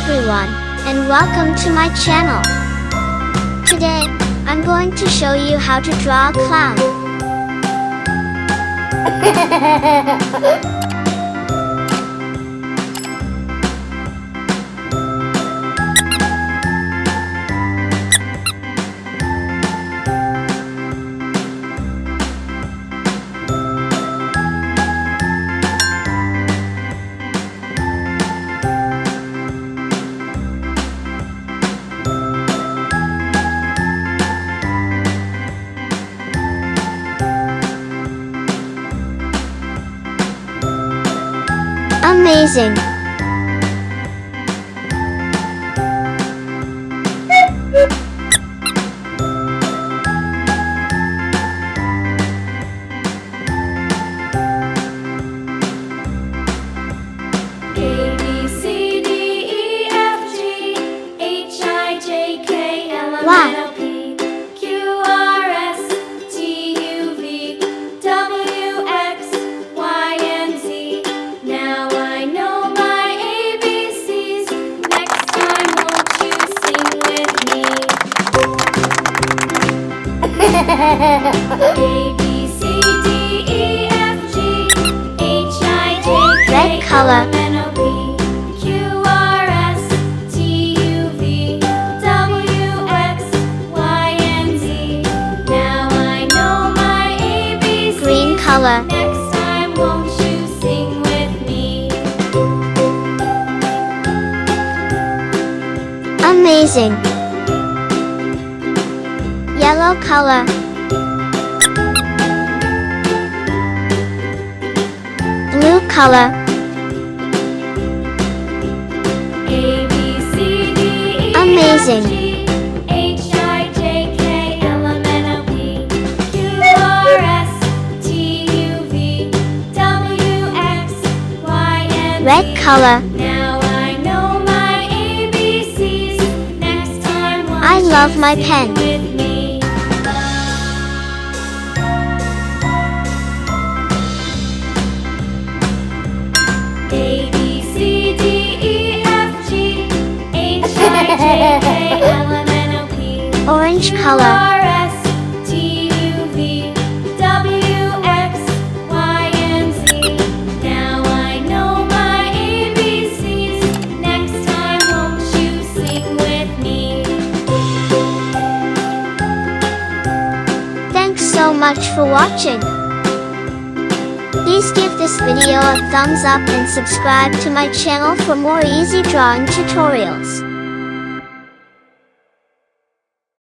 everyone, and welcome to my channel. Today, I'm going to show you how to draw a clown. Amazing! Wow! A, B, C, D, E, F, G, H, I, J, K, Red color. L, M, N, O, P, Q, R, S, T, U, V, W, X, Y, and Z. Now I know my ABCs. Green color. Next time, won't you sing with me? Amazing! Yellow color. Blue color. A, B, C, D, E, Amazing. F, G, H, I, J, K, L, M, N, O, P, Q, R, S, T, U, V, W, X, Y, and Red Z. color. Now I know my ABCs. Next time, won't I love you my sing pen. with me? A, B, C, D, E, F, G, H, I, J, K, L, M, N, O, P, Orange Q, color. R, S, T, U, V, W, X, Y, and Z. Now I know my ABCs. Next time, won't you sing with me? Thanks so much for watching. Please give this video a thumbs up and subscribe to my channel for more easy drawing tutorials.